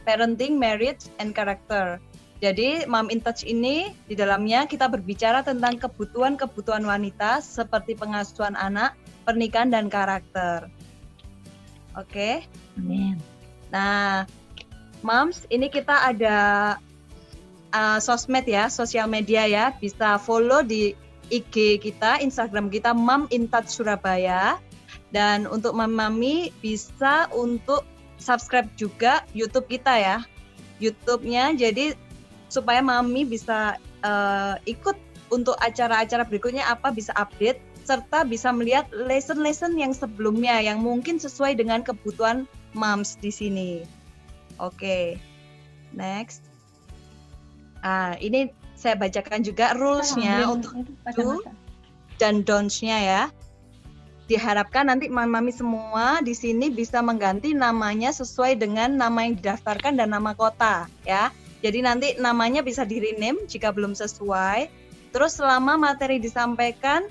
Parenting, Marriage, and Character. Jadi Mom in Touch ini di dalamnya kita berbicara tentang kebutuhan-kebutuhan wanita seperti pengasuhan anak, pernikahan, dan karakter. Oke. Amin. Nah, Moms, ini kita ada sosmed ya, sosial media ya. Bisa follow di IG kita, Instagram kita Mom in Touch Surabaya. Dan untuk mami bisa untuk subscribe juga YouTube kita ya. YouTube-nya jadi supaya mami bisa ikut untuk acara-acara berikutnya apa, bisa update serta bisa melihat lesson-lesson yang sebelumnya yang mungkin sesuai dengan kebutuhan moms di sini. Oke. Next. Ini saya bacakan juga rules-nya untuk do dan don'ts-nya ya. Diharapkan nanti mami semua di sini bisa mengganti namanya sesuai dengan nama yang didaftarkan dan nama kota ya. Jadi nanti namanya bisa di-rename jika belum sesuai. Terus selama materi disampaikan,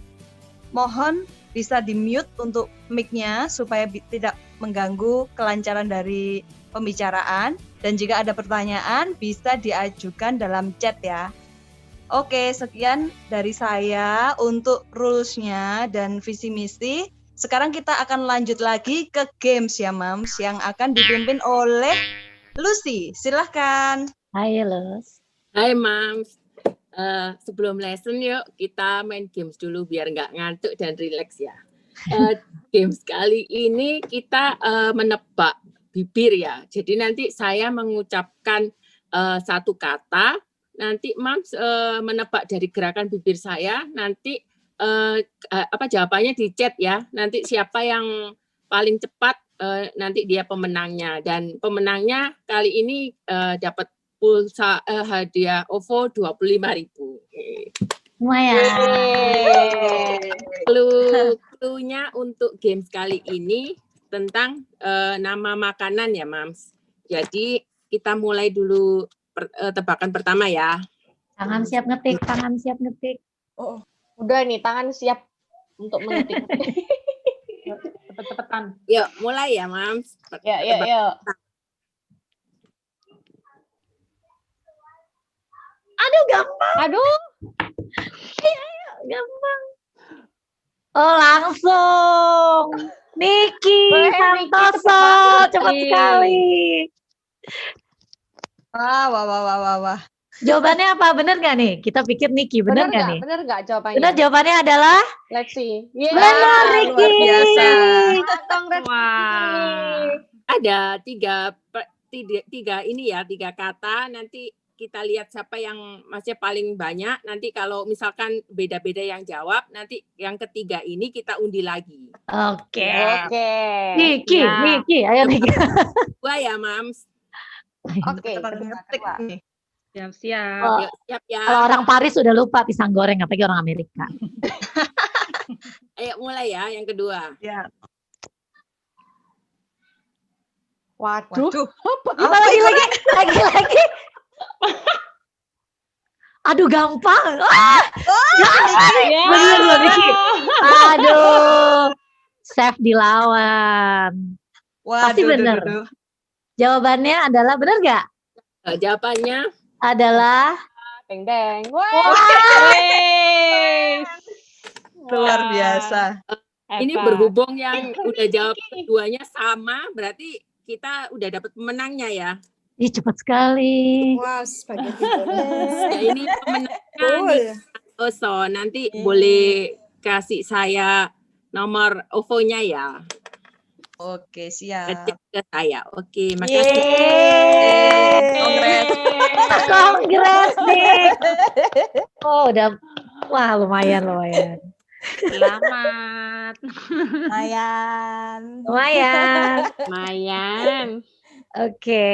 mohon bisa di-mute untuk mic-nya supaya tidak mengganggu kelancaran dari pembicaraan. Dan jika ada pertanyaan, bisa diajukan dalam chat ya. Oke, sekian dari saya untuk rules-nya dan visi misi. Sekarang kita akan lanjut lagi ke games ya, Moms, yang akan dipimpin oleh Lucy. Silahkan. Hai Lus. Hai Mams. Sebelum lesson yuk kita main games dulu biar nggak ngantuk dan rileks ya. Games kali ini kita menebak bibir ya. Jadi nanti saya mengucapkan satu kata, nanti Mams menebak dari gerakan bibir saya, nanti jawabannya di chat ya. Nanti siapa yang paling cepat nanti dia pemenangnya, dan pemenangnya kali ini dapat pulsa hadiah OVO 25.000. Lumayan. Clue-nya untuk games kali ini tentang nama makanan ya, Mams. Jadi kita mulai dulu tebakan pertama ya. Tangan siap ngetik, tangan siap ngetik. Oh, udah nih, tangan siap untuk mengetik. Cepet-cepetan. Yuk, mulai ya, Mams. Yuk. Aduh, gampang. Aduh. Ayo, gampang. Oh, langsung. Niki Santoso, cepat sekali. Wah. Jawabannya apa? Benar nggak nih? Kita pikir Niki, benar nggak nih? Bener nggak jawabannya? Benar, jawabannya adalah Lexi. benar, Niki. Luar biasa. Wah. Ada tiga ini ya, tiga kata. Nanti kita lihat siapa yang masih paling banyak. Nanti kalau misalkan beda-beda yang jawab, nanti yang ketiga ini kita undi lagi. Oke. Oke. Niki, ayo Niki. Dua ya, Mams. Oke. Siap-siap. Oh, Yuk, siap ya. kalau orang Paris udah lupa pisang goreng, apalagi orang Amerika. Ayo mulai ya, yang kedua. Ya. Waduh. Kita lagi. Aduh, gampang. Bener loh, Niki. Aduh. Chef dilawan. Pasti bener. Waduh. Jawabannya adalah, bener nggak? Jawabannya Adalah Deng. Luar biasa. ini berhubung yang udah jawab keduanya sama, berarti kita udah dapat pemenangnya ya. ih, cepat sekali. Wah, spaghetti Ya, ini pemenangnya Oso. Nanti boleh kasih saya nomor OVO-nya ya. Oke, siap. Cek ke saya. Oke, makasih. Kongres nih. Oh, udah. Wah, lumayan. Selamat. Lumayan. Oke.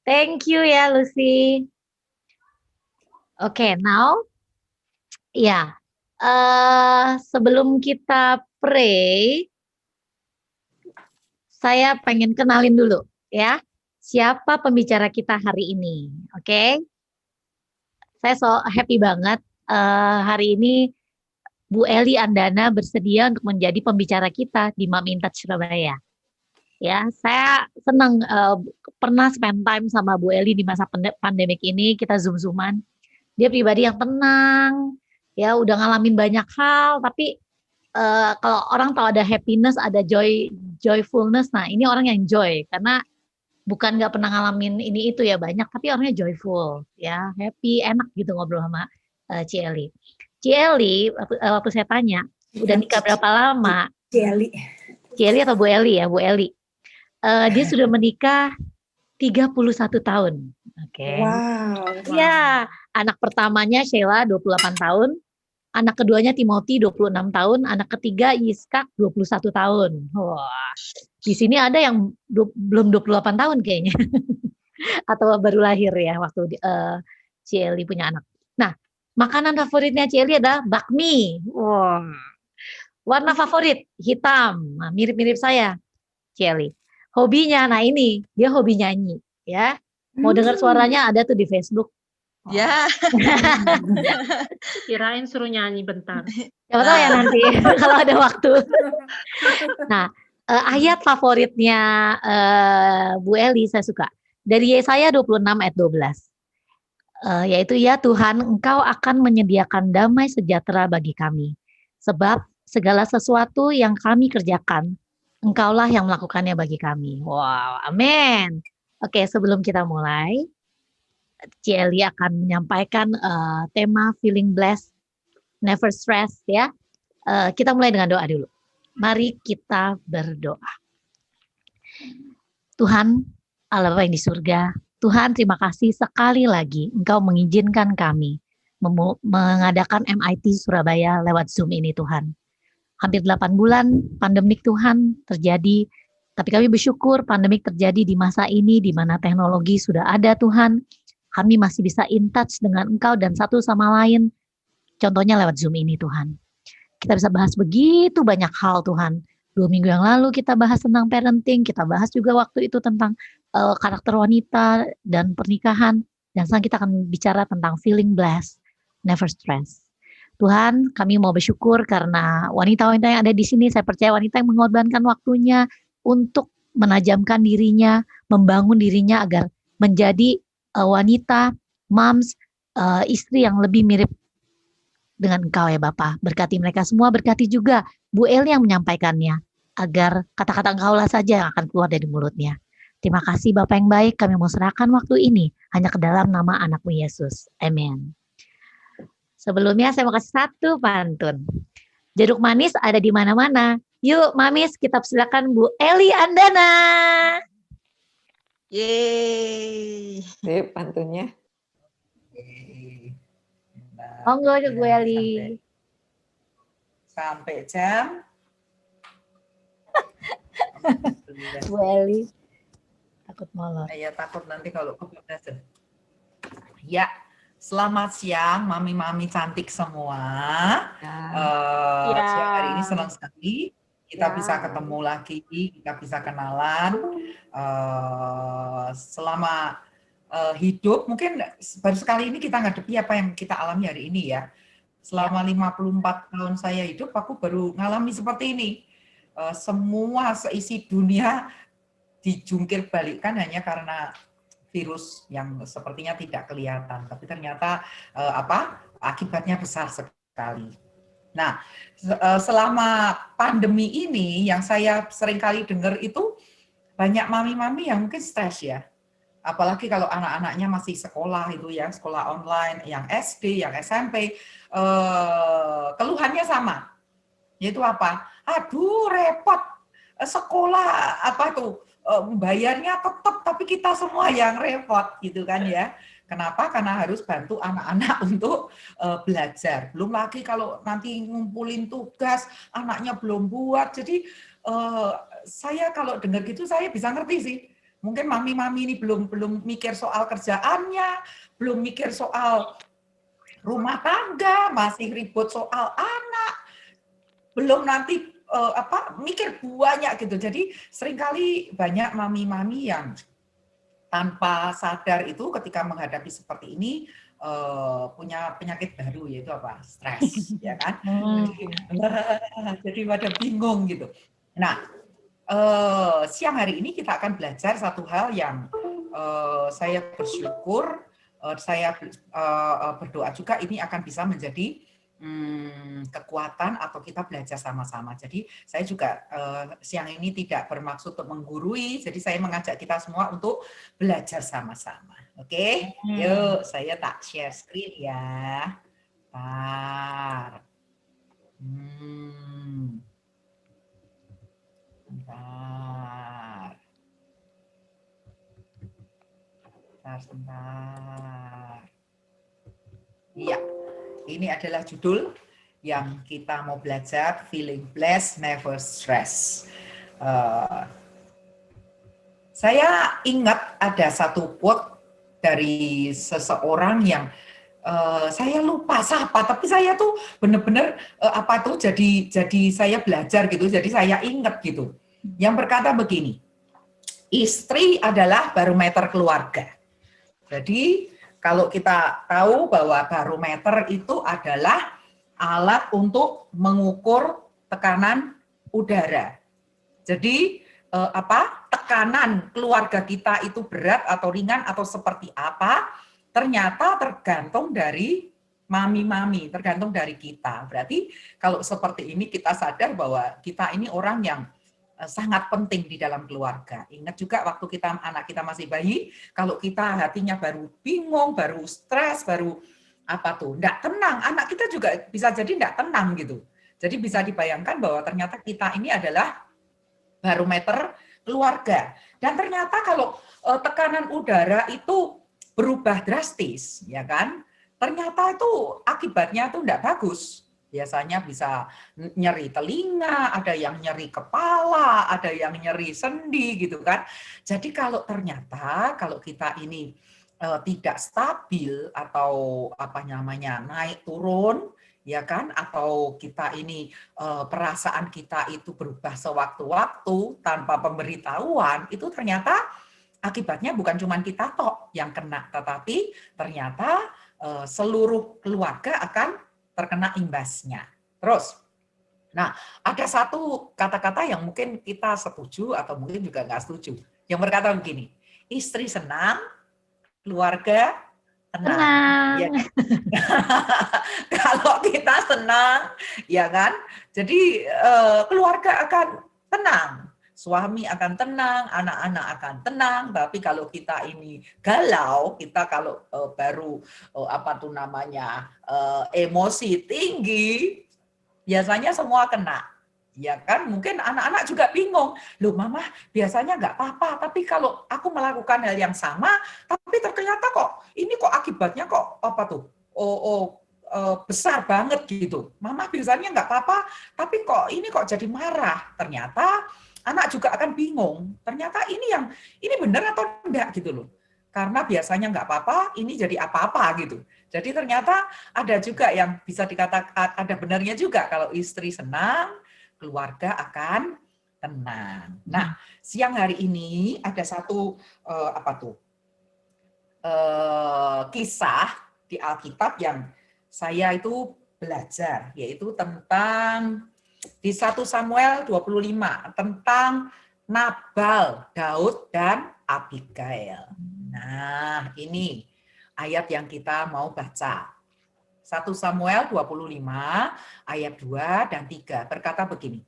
Thank you ya, Lucy. Oke, now. Ya. Sebelum kita pray, saya pengen kenalin dulu ya. Siapa pembicara kita hari ini. Oke. Saya so happy banget. Hari ini Bu Eli Andana bersedia untuk menjadi pembicara kita di Mom in Touch Surabaya. Ya, saya senang pernah spend time sama Bu Eli di masa pandemik ini. Kita zoom-zooman. Dia pribadi yang tenang, ya udah ngalamin banyak hal. Tapi kalau orang tahu ada happiness, ada joyfulness. Nah, ini orang yang joy karena bukan nggak pernah ngalamin ini itu ya banyak, tapi orangnya joyful, ya happy, enak gitu ngobrol sama Ci Eli. Ci Eli, waktu saya tanya, udah nikah berapa lama? Ci Eli. Ci Eli atau Bu Eli ya, Bu Eli. Dia sudah menikah 31 tahun. Oke. Wow. Ya, anak pertamanya Sheila 28 tahun, anak keduanya Timothy 26 tahun, anak ketiga Yiskak 21 tahun. Wah. Di sini ada yang belum 28 tahun kayaknya. Atau baru lahir ya waktu Ci Eli punya anak. Nah, makanan favoritnya Ci Eli adalah bakmi. Wah. Warna favorit hitam. Nah, mirip-mirip saya, Ci Eli. Hobinya, nah ini dia hobi nyanyi, ya. Mau dengar suaranya ada tuh di Facebook. Ya. Kirain suruh nyanyi bentar. Siapa tahu ya nanti kalau ada waktu. Nah, ayat favoritnya Bu Eli saya suka. Dari Yesaya 26 ayat 12. Yaitu ya Tuhan, Engkau akan menyediakan damai sejahtera bagi kami. Sebab segala sesuatu yang kami kerjakan, Engkaulah yang melakukannya bagi kami. Wow, amin. Oke, sebelum kita mulai, Ci Eli akan menyampaikan tema Feeling Blessed, Never Stress ya. Kita mulai dengan doa dulu. Mari kita berdoa. Tuhan, Allah Bapa yang di surga, Tuhan terima kasih sekali lagi Engkau mengizinkan kami mengadakan MIT Surabaya lewat Zoom ini Tuhan. Hampir 8 bulan pandemik Tuhan terjadi, tapi kami bersyukur pandemik terjadi di masa ini di mana teknologi sudah ada Tuhan. Kami masih bisa in touch dengan Engkau dan satu sama lain. Contohnya lewat Zoom ini Tuhan. Kita bisa bahas begitu banyak hal Tuhan. 2 minggu yang lalu kita bahas tentang parenting, kita bahas juga waktu itu tentang karakter wanita dan pernikahan. Dan sekarang kita akan bicara tentang feeling blessed, never stress. Tuhan, kami mau bersyukur karena wanita-wanita yang ada di sini, saya percaya wanita yang mengorbankan waktunya untuk menajamkan dirinya, membangun dirinya agar menjadi wanita, moms, istri yang lebih mirip dengan Engkau ya Bapa. Berkati mereka semua, berkati juga Bu Eli yang menyampaikannya, agar kata-kata Engkaulah saja yang akan keluar dari mulutnya. Terima kasih Bapa yang baik, kami mau serahkan waktu ini hanya ke dalam nama anakmu Yesus. Amin. Sebelumnya saya mau kasih satu pantun. Jeruk manis ada di mana-mana. Yuk Mamis, kita silakan Bu Eli Andana. Yeay. Sip, pantunnya. Monggo Bu Eli. Sampai jam. Bu Eli. Takut molor. Ya takut nanti kalau kebablasan. Ya, selamat siang mami-mami cantik semua. Siang hari ini senang sekali kita bisa ketemu lagi, kita bisa kenalan. Selama hidup mungkin baru sekali ini kita ngadepi apa yang kita alami hari ini ya. Selama 54 tahun saya hidup, aku baru ngalami seperti ini. Semua seisi dunia dijungkir balikkan hanya karena virus yang sepertinya tidak kelihatan, tapi ternyata akibatnya besar sekali. Nah, selama pandemi ini yang saya seringkali dengar itu banyak mami-mami yang mungkin stres ya. Apalagi kalau anak-anaknya masih sekolah itu ya, sekolah online, yang SD, yang SMP, keluhannya sama. Yaitu apa? Aduh, repot. Sekolah bayarnya tetap, tapi kita semua yang repot gitu kan ya. Kenapa? Karena harus bantu anak-anak untuk belajar. Belum lagi kalau nanti ngumpulin tugas, anaknya belum buat. Jadi saya kalau dengar gitu saya bisa ngerti sih. Mungkin mami-mami ini belum mikir soal kerjaannya, belum mikir soal rumah tangga, masih ribut soal anak, belum nanti mikir banyak gitu. Jadi seringkali banyak mami-mami yang tanpa sadar itu ketika menghadapi seperti ini punya penyakit baru yaitu apa? Stres, ya kan? Jadi pada bingung gitu. Nah, siang hari ini kita akan belajar satu hal yang saya bersyukur, saya berdoa juga ini akan bisa menjadi kekuatan atau kita belajar sama-sama. Jadi saya juga siang ini tidak bermaksud untuk menggurui, jadi saya mengajak kita semua untuk belajar sama-sama. Oke? Yuk, saya tak share screen ya. Bentar. Bentar. Sebentar. Iya. Ini adalah judul yang kita mau belajar, Feeling Blessed, Never Stress. Saya ingat ada satu quote dari seseorang yang saya lupa siapa, tapi saya tuh benar-benar jadi saya belajar gitu, jadi saya ingat gitu. Yang berkata begini, istri adalah barometer keluarga. Jadi kalau kita tahu bahwa barometer itu adalah alat untuk mengukur tekanan udara. Jadi tekanan keluarga kita itu berat atau ringan atau seperti apa, ternyata tergantung dari mami-mami, tergantung dari kita. Berarti kalau seperti ini kita sadar bahwa kita ini orang yang sangat penting di dalam keluarga. Ingat juga waktu anak kita masih bayi, kalau kita hatinya baru bingung, baru stres, baru enggak tenang, anak kita juga bisa jadi enggak tenang gitu. Jadi bisa dibayangkan bahwa ternyata kita ini adalah barometer keluarga. Dan ternyata kalau tekanan udara itu berubah drastis, ya kan? Ternyata itu akibatnya itu enggak bagus. Biasanya bisa nyeri telinga, ada yang nyeri kepala, ada yang nyeri sendi gitu kan. Jadi kalau ternyata kalau kita ini tidak stabil atau naik turun ya kan, atau kita ini perasaan kita itu berubah sewaktu-waktu tanpa pemberitahuan, itu ternyata akibatnya bukan cuma kita tok yang kena, tetapi ternyata seluruh keluarga akan terkena imbasnya. Terus, nah ada satu kata-kata yang mungkin kita setuju atau mungkin juga nggak setuju. Yang berkata begini, istri senang, keluarga tenang. Ya. Kalau kita senang, ya kan, jadi keluarga akan tenang. Suami akan tenang, anak-anak akan tenang, tapi kalau kita ini galau, kita kalau baru emosi tinggi, biasanya semua kena. Ya kan, mungkin anak-anak juga bingung. Loh mama, biasanya nggak apa-apa, tapi kalau aku melakukan hal yang sama, tapi ternyata kok, ini kok akibatnya kok besar banget gitu. Mama biasanya nggak apa-apa, tapi kok ini kok jadi marah. Ternyata anak juga akan bingung, ternyata ini benar atau enggak gitu loh. Karena biasanya enggak apa-apa, ini jadi apa-apa gitu. Jadi ternyata ada juga yang bisa dikatakan, ada benarnya juga kalau istri senang, keluarga akan tenang. Nah, siang hari ini ada satu kisah di Alkitab yang saya itu belajar, yaitu tentang di 1 Samuel 25 tentang Nabal, Daud, dan Abigail. Nah, ini ayat yang kita mau baca. 1 Samuel 25 ayat 2 dan 3 berkata begini.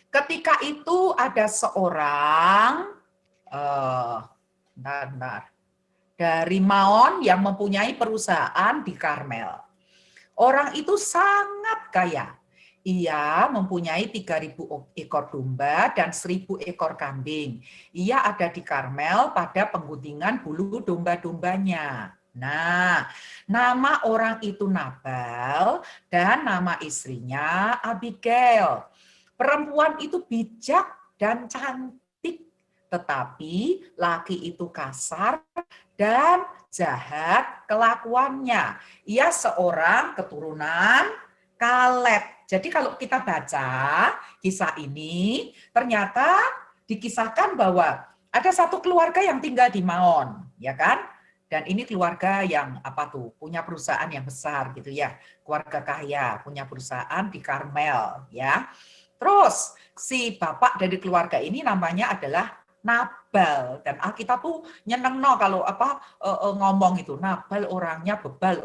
Ketika itu ada seorang dari Maon yang mempunyai perusahaan di Karmel. Orang itu sangat kaya. Ia mempunyai 3.000 ekor domba dan 1.000 ekor kambing. Ia ada di Karmel pada pengguntingan bulu domba-dombanya. Nah, nama orang itu Nabal dan nama istrinya Abigail. Perempuan itu bijak dan cantik, tetapi laki itu kasar dan jahat kelakuannya. Ia seorang keturunan Kaleb. Jadi kalau kita baca kisah ini, ternyata dikisahkan bahwa ada satu keluarga yang tinggal di Maon, ya kan? Dan ini keluarga yang punya perusahaan yang besar gitu ya, keluarga kaya, punya perusahaan di Karmel, ya. Terus si bapak dari keluarga ini namanya adalah Nabal, dan Alkitab tuh nyeneng kalau ngomong itu Nabal orangnya bebal,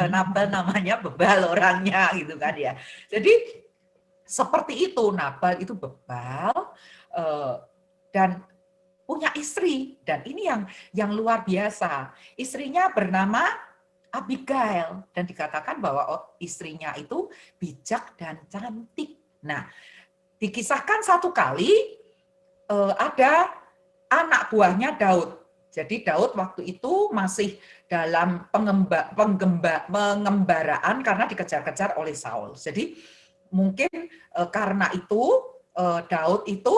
Nabal namanya bebal orangnya gitu kan ya. Jadi seperti itu, Nabal itu bebal dan punya istri, dan ini yang luar biasa. Istrinya bernama Abigail, dan dikatakan bahwa istrinya itu bijak dan cantik. Nah, dikisahkan satu kali ada anak buahnya Daud. Jadi Daud waktu itu masih dalam pengembaraan karena dikejar-kejar oleh Saul. Jadi mungkin karena itu Daud itu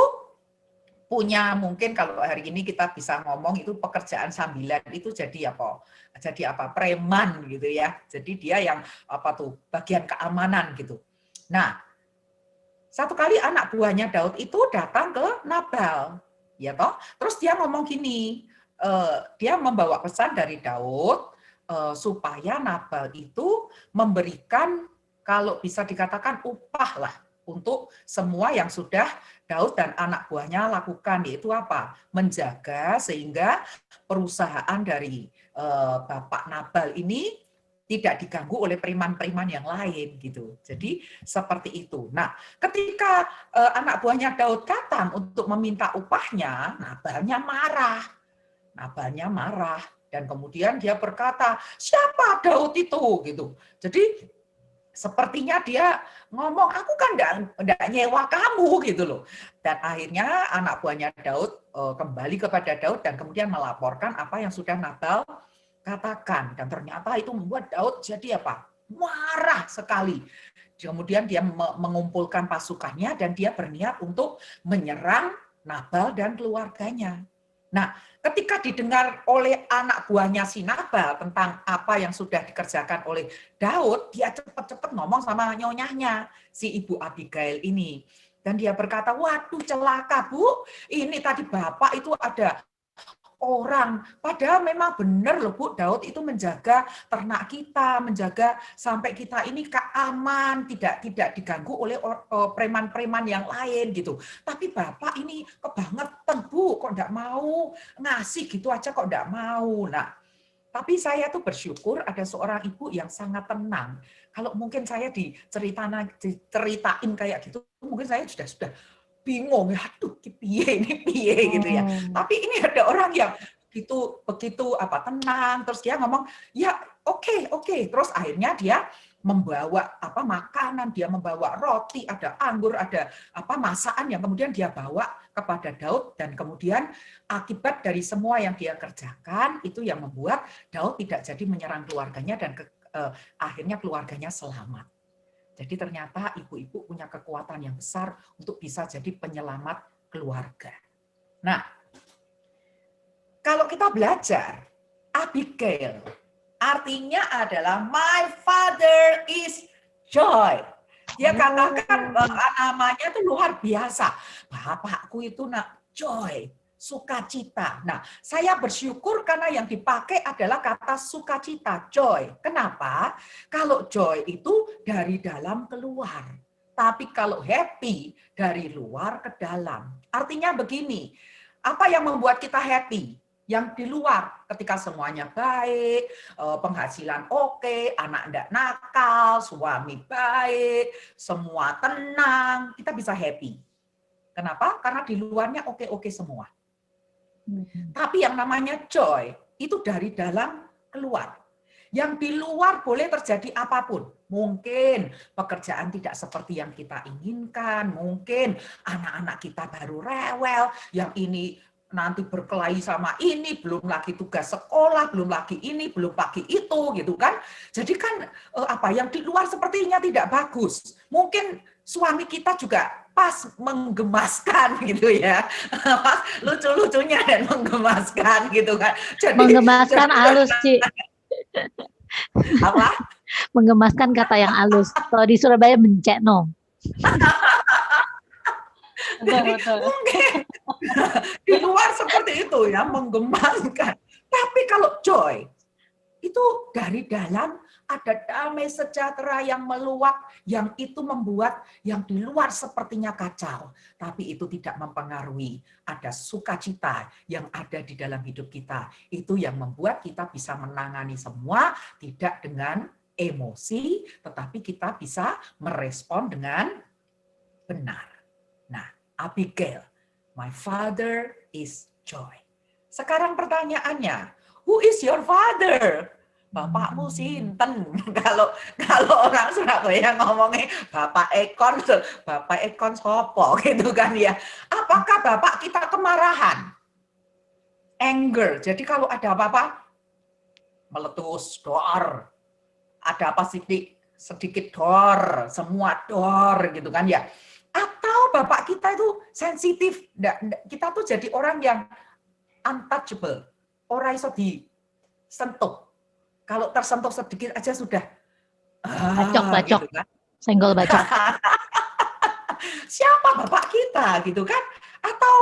punya, mungkin kalau hari ini kita bisa ngomong itu pekerjaan sambilan itu jadi apa preman gitu ya. Jadi dia yang bagian keamanan gitu. Nah, satu kali anak buahnya Daud itu datang ke Nabal, ya toh. Terus dia ngomong gini, dia membawa pesan dari Daud supaya Nabal itu memberikan, kalau bisa dikatakan upah lah untuk semua yang sudah Daud dan anak buahnya lakukan, yaitu apa? Menjaga sehingga perusahaan dari Bapak Nabal ini tidak diganggu oleh preman-preman yang lain gitu. Jadi seperti itu. Nah, ketika anak buahnya Daud datang untuk meminta upahnya, Nabalnya marah dan kemudian dia berkata, "Siapa Daud itu?" gitu. Jadi sepertinya dia ngomong, "Aku kan enggak nyewa kamu," gitu loh. Dan akhirnya anak buahnya Daud kembali kepada Daud dan kemudian melaporkan apa yang sudah Nabal katakan, dan ternyata itu membuat Daud jadi marah sekali. Kemudian dia mengumpulkan pasukannya dan dia berniat untuk menyerang Nabal dan keluarganya. Nah, ketika didengar oleh anak buahnya si Nabal tentang apa yang sudah dikerjakan oleh Daud, dia cepat-cepat ngomong sama nyonyahnya, si Ibu Abigail ini. Dan dia berkata, "Waduh, celaka Bu, ini tadi Bapak itu ada orang, padahal memang benar loh Bu, Daud itu menjaga ternak kita, menjaga sampai kita ini aman, tidak diganggu oleh preman-preman yang lain gitu. Tapi Bapak ini kebangetan Bu, kok enggak mau ngasih gitu aja, kok enggak mau." Nah, tapi saya tuh bersyukur ada seorang ibu yang sangat tenang. Kalau mungkin saya diceritain kayak gitu, mungkin saya sudah bingung, aduh piye gitu ya. Tapi ini ada orang yang begitu tenang, terus dia ngomong, "Ya, oke." Terus akhirnya dia membawa makanan, dia membawa roti, ada anggur, ada masakan yang kemudian dia bawa kepada Daud, dan kemudian akibat dari semua yang dia kerjakan itu yang membuat Daud tidak jadi menyerang keluarganya dan akhirnya keluarganya selamat. Jadi ternyata ibu-ibu punya kekuatan yang besar untuk bisa jadi penyelamat keluarga. Nah, kalau kita belajar, Abigail artinya adalah my father is joy. Dia katakan namanya itu luar biasa. Bapakku itu joy, sukacita. Nah, saya bersyukur karena yang dipakai adalah kata sukacita, joy. Kenapa? Kalau joy itu dari dalam keluar. Tapi kalau happy dari luar ke dalam. Artinya begini, apa yang membuat kita happy? Yang di luar, ketika semuanya baik, penghasilan oke, anak enggak nakal, suami baik, semua tenang, kita bisa happy. Kenapa? Karena di luarnya oke-oke semua. Tapi yang namanya joy itu dari dalam keluar. Yang di luar boleh terjadi apapun. Mungkin pekerjaan tidak seperti yang kita inginkan, mungkin anak-anak kita baru rewel, yang ini nanti berkelahi sama ini, belum lagi tugas sekolah, belum lagi ini, belum lagi itu, gitu kan. Jadi kan yang di luar sepertinya tidak bagus. Mungkin suami kita juga pas menggemaskan gitu ya, pas lucu-lucunya dan menggemaskan gitu kan. Jadi, menggemaskan halus, Ci. Apa? Menggemaskan kata yang halus. Kalau di Surabaya mencekno. Jadi mungkin di luar seperti itu ya, menggemaskan. Tapi kalau joy, itu dari dalam ada damai sejahtera yang meluap, yang itu membuat yang di luar sepertinya kacau, tapi itu tidak mempengaruhi. Ada sukacita yang ada di dalam hidup kita. Itu yang membuat kita bisa menangani semua, tidak dengan emosi, tetapi kita bisa merespon dengan benar. Nah, Abigail, my father is joy. Sekarang pertanyaannya, who is your father? Bapakmu sinten? Kalau orang Surabaya ngomongnya Bapak Ekon sopo gitu kan ya. Apakah bapak kita kemarahan? Anger. Jadi kalau ada apa-apa meletus, dor. Ada apa sedikit dor, semua dor gitu kan ya. Atau bapak kita itu sensitif, kita tuh jadi orang yang untouchable, orang iso disentuh. Kalau tersentuh sedikit aja sudah bacok, gitu kan. senggol bacok. Siapa bapak kita gitu kan? Atau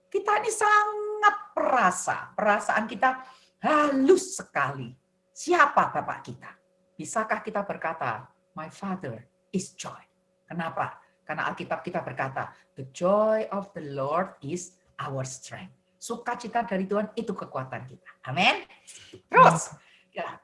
kita ini sangat perasaan kita halus sekali. Siapa bapak kita? Bisakah kita berkata, my father is joy. Kenapa? Karena Alkitab kita berkata, the joy of the Lord is our strength. Sukacita dari Tuhan itu kekuatan kita. Amin. Terus, ya,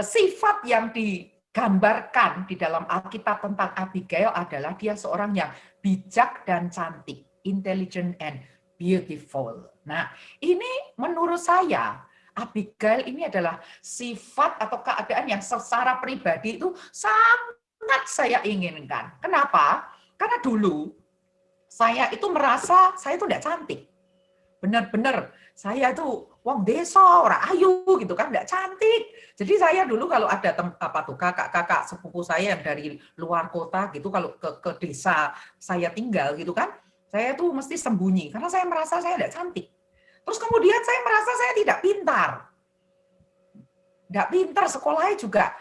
sifat yang digambarkan di dalam Alkitab tentang Abigail adalah dia seorang yang bijak dan cantik, intelligent and beautiful. Nah, ini menurut saya, Abigail ini adalah sifat atau keadaan yang secara pribadi itu sangat saya inginkan. Kenapa? Karena dulu saya itu merasa saya itu tidak cantik. Benar-benar saya itu wong desa, ora ayu gitu kan, enggak cantik. Jadi saya dulu kalau ada kakak-kakak sepupu saya yang dari luar kota gitu, kalau ke desa saya tinggal gitu kan, saya tuh mesti sembunyi karena saya merasa saya enggak cantik. Terus kemudian saya merasa saya tidak pintar. Enggak pintar, sekolahnya juga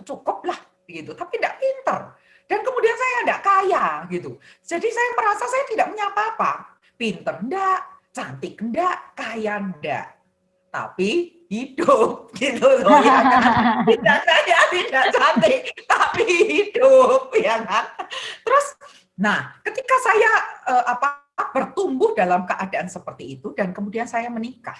cukup lah gitu, tapi enggak pintar. Dan kemudian saya enggak kaya gitu. Jadi saya merasa saya tidak punya apa-apa. Pinter enggak, cantik enggak, kaya enggak. Tapi hidup gitu loh ya kan. Tidak kaya, tidak cantik, tapi hidup ya kan. Terus nah, ketika saya bertumbuh dalam keadaan seperti itu dan kemudian saya menikah.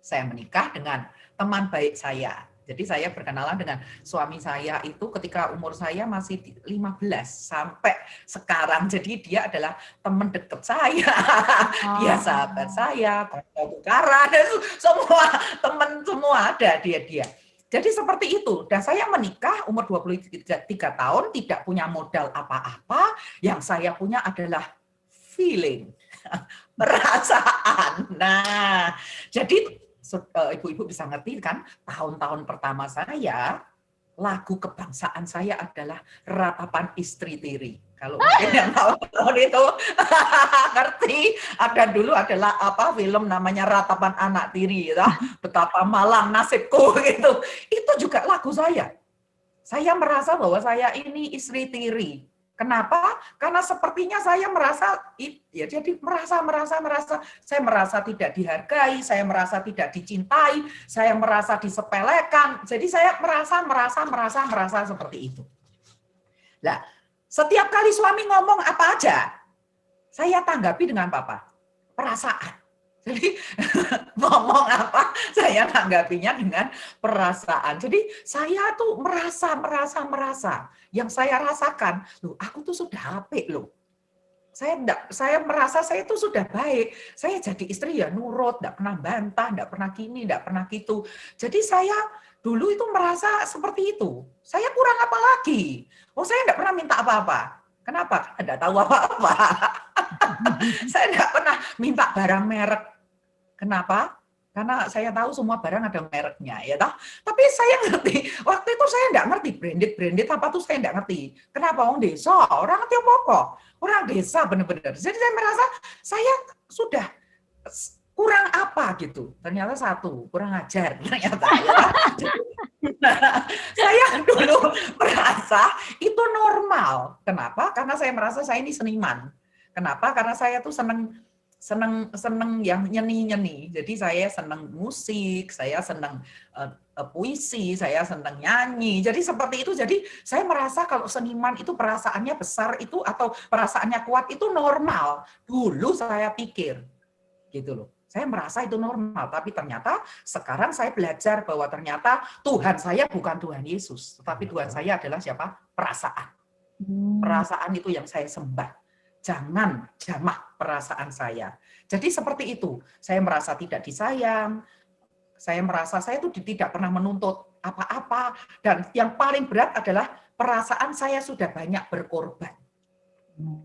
Saya menikah dengan teman baik saya. Jadi saya berkenalan dengan suami saya itu ketika umur saya masih 15 sampai sekarang. Jadi dia adalah teman dekat saya, dia sahabat saya, tukaran, semua teman semua ada dia. Jadi seperti itu. Dan saya menikah umur 23 tahun, tidak punya modal apa-apa. Yang saya punya adalah feeling, perasaan. Nah, jadi ibu-ibu bisa ngerti kan, tahun-tahun pertama saya, lagu kebangsaan saya adalah Ratapan Istri Tiri. Kalau mungkin yang tahun itu ngerti, ada dulu adalah film namanya Ratapan Anak Tiri, ya, betapa malang nasibku gitu. Itu juga lagu saya. Saya merasa bahwa saya ini istri tiri. Kenapa? Karena sepertinya saya merasa, ya jadi merasa, saya merasa tidak dihargai, saya merasa tidak dicintai, saya merasa disepelekan. Jadi saya merasa seperti itu. Nah, setiap kali suami ngomong apa aja, saya tanggapi dengan perasaan. Jadi ngomong apa, saya tanggapinya dengan perasaan. Jadi saya tuh merasa. Yang saya rasakan, loh, aku tuh sudah apik loh. Saya merasa saya itu sudah baik. Saya jadi istri ya nurut, enggak pernah bantah, enggak pernah gini, enggak pernah gitu. Jadi saya dulu itu merasa seperti itu. Saya kurang apa lagi? Oh, saya enggak pernah minta apa-apa. Kenapa? Enggak tahu apa-apa. Saya enggak pernah minta barang merek. Kenapa? Karena saya tahu semua barang ada mereknya, ya toh. Tapi saya ngerti, waktu itu saya enggak ngerti branded apa tuh saya enggak ngerti. Kenapa orang desa? Orang ngerti apa? Orang desa benar-benar. Jadi saya merasa saya sudah kurang apa gitu. Ternyata satu, kurang ajar ternyata. Ya. Saya dulu merasa itu normal. Kenapa? Karena saya merasa saya ini seniman. Kenapa? Karena saya tuh senang seneng yang nyeni. Jadi saya seneng musik, saya seneng puisi, saya seneng nyanyi. Jadi seperti itu. Jadi saya merasa kalau seniman itu perasaannya besar itu atau perasaannya kuat itu normal. Dulu saya pikir gitu loh. Saya merasa itu normal, tapi ternyata sekarang saya belajar bahwa ternyata Tuhan saya bukan Tuhan Yesus, tetapi Tuhan saya adalah siapa? Perasaan. Perasaan itu yang saya sembah. Jangan jamah perasaan saya. Jadi seperti itu. Saya merasa tidak disayang. Saya merasa saya itu tidak pernah menuntut apa-apa. Dan yang paling berat adalah perasaan saya sudah banyak berkorban.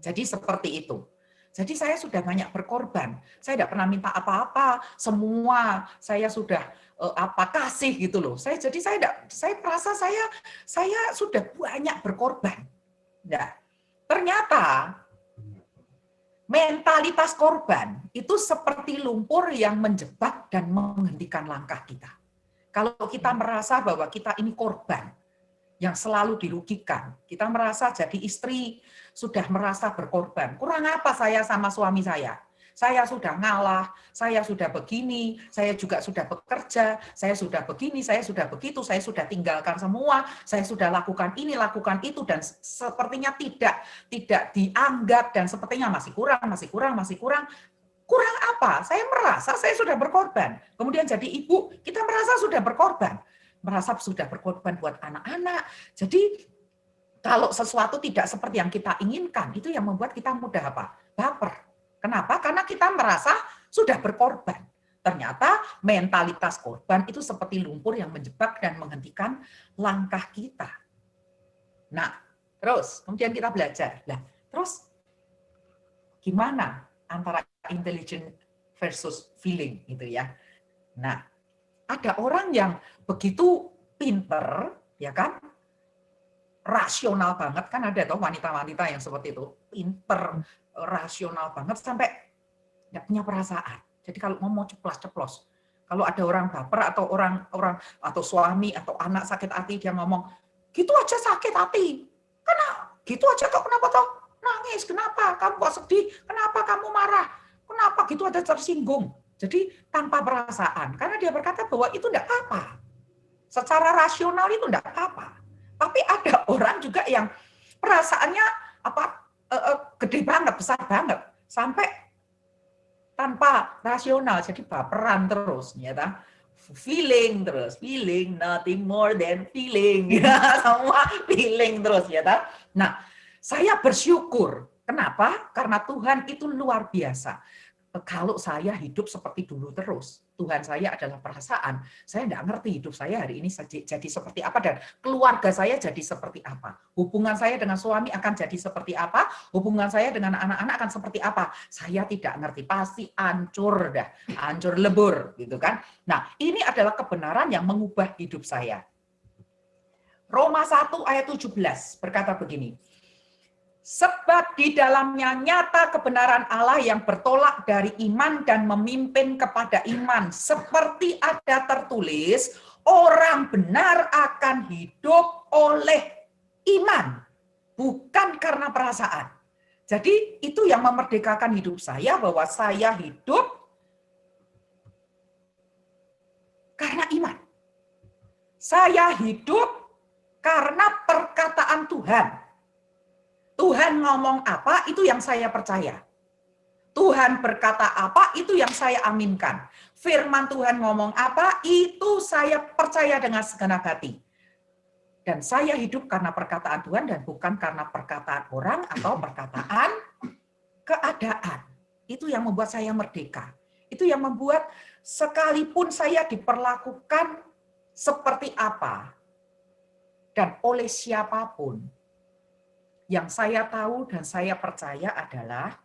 Jadi seperti itu. Jadi saya sudah banyak berkorban. Saya tidak pernah minta apa-apa. Semua saya sudah kasih gitu loh. Saya merasa saya sudah banyak berkorban. Nah, ternyata mentalitas korban itu seperti lumpur yang menjebak dan menghentikan langkah kita. Kalau kita merasa bahwa kita ini korban yang selalu dirugikan, kita merasa jadi istri sudah merasa berkorban. Kurang apa saya sama suami saya? Saya sudah ngalah, saya sudah begini, saya juga sudah bekerja, saya sudah begini, saya sudah begitu, saya sudah tinggalkan semua, saya sudah lakukan ini, lakukan itu, dan sepertinya tidak dianggap, dan sepertinya masih kurang. Kurang apa? Saya merasa saya sudah berkorban. Kemudian jadi ibu, kita merasa sudah berkorban. Merasa sudah berkorban buat anak-anak. Jadi kalau sesuatu tidak seperti yang kita inginkan, itu yang membuat kita mudah apa? Baper. Kenapa? Karena kita merasa sudah berkorban. Ternyata mentalitas korban itu seperti lumpur yang menjebak dan menghentikan langkah kita. Nah, terus kemudian kita belajar. Nah, terus gimana antara intelligent versus feeling gitu ya? Nah, ada orang yang begitu pinter, ya kan? Rasional banget, kan ada tuh wanita-wanita yang seperti itu, pinter, rasional banget sampai nggak punya perasaan. Jadi kalau ngomong ceplos-ceplos, kalau ada orang baper atau orang atau suami atau anak sakit hati, dia ngomong gitu aja sakit hati, karena gitu aja kok kenapa toh nangis, kenapa kamu kok sedih, kenapa kamu marah, kenapa gitu aja tersinggung. Jadi tanpa perasaan, karena dia berkata bahwa itu enggak apa-apa. Secara rasional itu enggak apa-apa. Tapi ada orang juga yang perasaannya gede banget, besar banget, sampai tanpa rasional, jadi baperan terus, ya, feeling terus, feeling nothing more than feeling, ya, semua feeling terus, ya. Nah, saya bersyukur, kenapa? Karena Tuhan itu luar biasa. Kalau saya hidup seperti dulu terus, Tuhan saya adalah perasaan, saya tidak ngerti hidup saya hari ini jadi seperti apa, dan keluarga saya jadi seperti apa. Hubungan saya dengan suami akan jadi seperti apa, hubungan saya dengan anak-anak akan seperti apa. Saya tidak ngerti, pasti hancur dah, hancur lebur, gitu kan. Nah, ini adalah kebenaran yang mengubah hidup saya. Roma 1 ayat 17 berkata begini, sebab di dalamnya nyata kebenaran Allah yang bertolak dari iman dan memimpin kepada iman. Seperti ada tertulis, orang benar akan hidup oleh iman, bukan karena perasaan. Jadi itu yang memerdekakan hidup saya, bahwa saya hidup karena iman. Saya hidup karena perkataan Tuhan. Tuhan ngomong apa, itu yang saya percaya. Tuhan berkata apa, itu yang saya aminkan. Firman Tuhan ngomong apa, itu saya percaya dengan segenap hati. Dan saya hidup karena perkataan Tuhan dan bukan karena perkataan orang atau perkataan keadaan. Itu yang membuat saya merdeka. Itu yang membuat sekalipun saya diperlakukan seperti apa dan oleh siapapun, yang saya tahu dan saya percaya adalah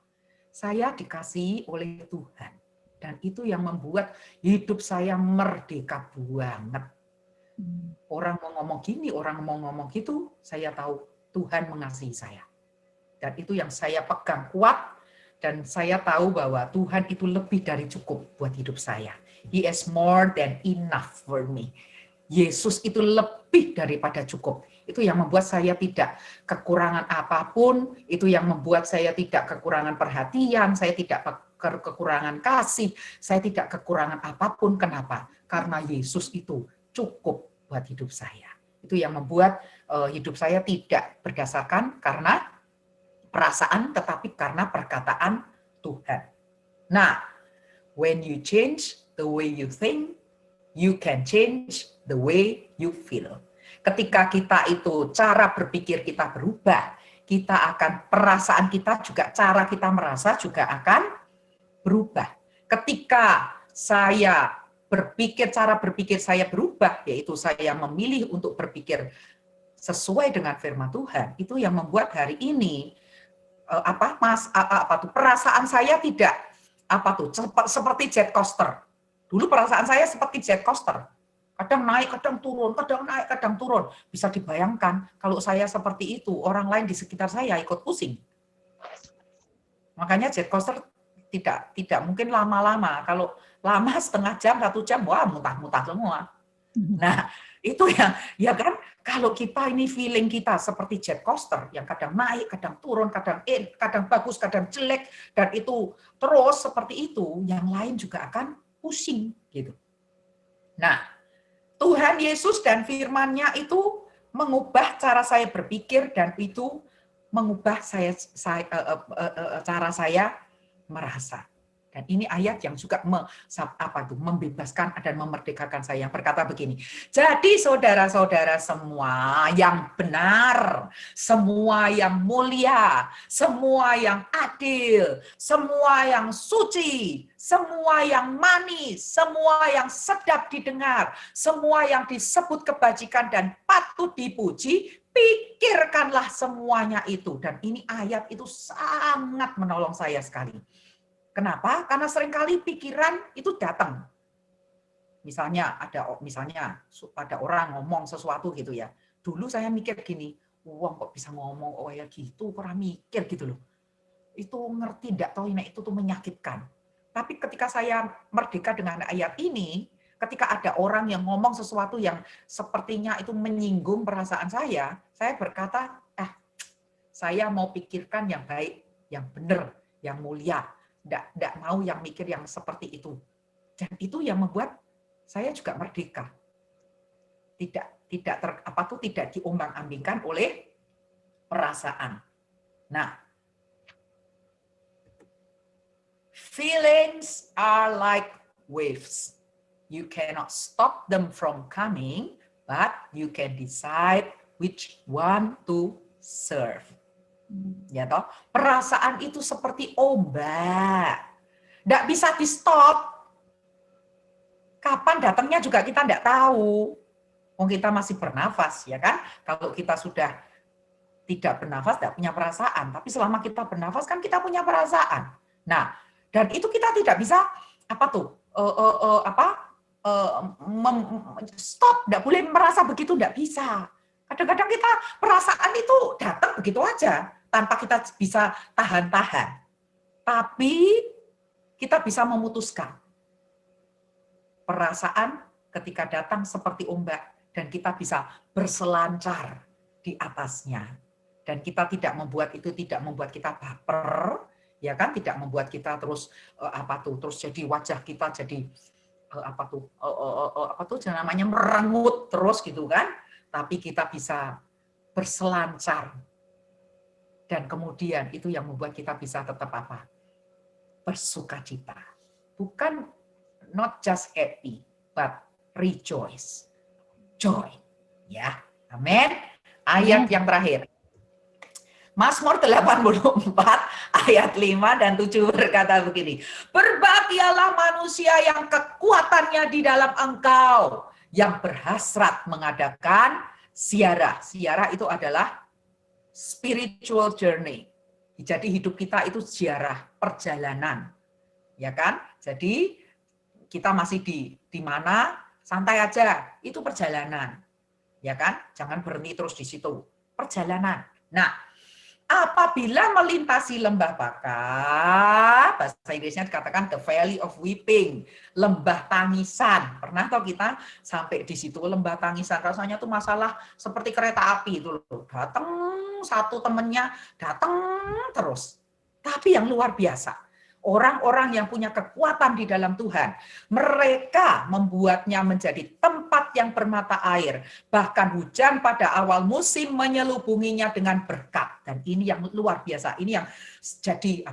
saya dikasihi oleh Tuhan. Dan itu yang membuat hidup saya merdeka banget. Orang mau ngomong gini, orang mau ngomong gitu, saya tahu Tuhan mengasihi saya. Dan itu yang saya pegang kuat, dan saya tahu bahwa Tuhan itu lebih dari cukup buat hidup saya. He is more than enough for me. Yesus itu lebih daripada cukup. Itu yang membuat saya tidak kekurangan apapun, itu yang membuat saya tidak kekurangan perhatian, saya tidak kekurangan kasih, saya tidak kekurangan apapun. Kenapa? Karena Yesus itu cukup buat hidup saya. Itu yang membuat hidup saya tidak berdasarkan karena perasaan, tetapi karena perkataan Tuhan. Nah, when you change the way you think, you can change the way you feel. Ketika kita itu cara berpikir kita berubah, kita akan perasaan kita juga cara kita merasa juga akan berubah. Ketika saya berpikir cara berpikir saya berubah, yaitu saya memilih untuk berpikir sesuai dengan firman Tuhan, itu yang membuat hari ini perasaan saya tidak seperti jet coaster. Dulu perasaan saya seperti jet coaster. Kadang naik, kadang turun, kadang naik, kadang turun. Bisa dibayangkan kalau saya seperti itu, orang lain di sekitar saya ikut pusing. Makanya jet coaster tidak mungkin lama-lama. Kalau lama setengah jam, 1 jam, wah muntah-muntah semua. Nah, itu ya kan, kalau kita ini feeling kita seperti jet coaster yang kadang naik, kadang turun, kadang bagus, kadang jelek, dan itu terus seperti itu, yang lain juga akan pusing gitu. Nah, Tuhan Yesus dan firman-Nya itu mengubah cara saya berpikir dan itu mengubah cara saya merasa. Dan ini ayat yang juga membebaskan dan memerdekakan saya, yang berkata begini. Jadi saudara-saudara semua yang benar, semua yang mulia, semua yang adil, semua yang suci, semua yang manis, semua yang sedap didengar, semua yang disebut kebajikan dan patut dipuji, pikirkanlah semuanya itu. Dan ini ayat itu sangat menolong saya sekali. Kenapa? Karena seringkali pikiran itu datang. Misalnya ada orang ngomong sesuatu gitu ya. Dulu saya mikir gini, wong kok bisa ngomong ya gitu, kurang mikir gitu loh. Itu ngerti enggak tahu ini itu tuh menyakitkan. Tapi ketika saya merdeka dengan ayat ini, ketika ada orang yang ngomong sesuatu yang sepertinya itu menyinggung perasaan saya berkata, saya mau pikirkan yang baik, yang benar, yang mulia. Tidak mau yang mikir yang seperti itu. Dan itu yang membuat saya juga merdeka. Tidak diombang-ambingkan oleh perasaan. Nah, feelings are like waves. You cannot stop them from coming, but you can decide which one to serve. Ya toh, perasaan itu seperti ombak, tidak bisa di stop. Kapan datangnya juga kita tidak tahu. Kita masih bernafas, ya kan? Kalau kita sudah tidak bernafas, tidak punya perasaan. Tapi selama kita bernafas kan kita punya perasaan. Nah, dan itu kita tidak bisa stop, tidak boleh merasa begitu, tidak bisa. Kadang-kadang kita perasaan itu datang begitu aja, tanpa kita bisa tahan-tahan. Tapi kita bisa memutuskan. Perasaan ketika datang seperti ombak, dan kita bisa berselancar di atasnya. Dan kita tidak membuat kita baper, ya kan? Tidak membuat kita terus terus jadi wajah kita jadi namanya merengut terus gitu kan? Tapi kita bisa berselancar. Dan kemudian itu yang membuat kita bisa tetap bersukacita. Bukan not just happy, but rejoice. Joy. Ya, amin. Ayat yang terakhir. Mazmur 84 ayat 5 dan 7 berkata begini. Berbahagialah manusia yang kekuatannya di dalam Engkau, yang berhasrat mengadakan ziarah. Ziarah itu adalah spiritual journey. Jadi hidup kita itu ziarah, perjalanan. Ya kan? Jadi kita masih di mana? Santai aja. Itu perjalanan. Ya kan? Jangan berhenti terus di situ. Perjalanan. Nah, apabila melintasi lembah baka, bahasa Inggrisnya dikatakan the valley of weeping, lembah tangisan. Pernah tahu kita sampai di situ lembah tangisan, rasanya tuh masalah seperti kereta api itu loh. Datang satu temennya, datang terus. Tapi yang luar biasa, Orang-orang yang punya kekuatan di dalam Tuhan, mereka membuatnya menjadi tempat yang bermata air. Bahkan hujan pada awal musim menyelubunginya dengan berkat. Dan ini yang luar biasa. Ini yang jadi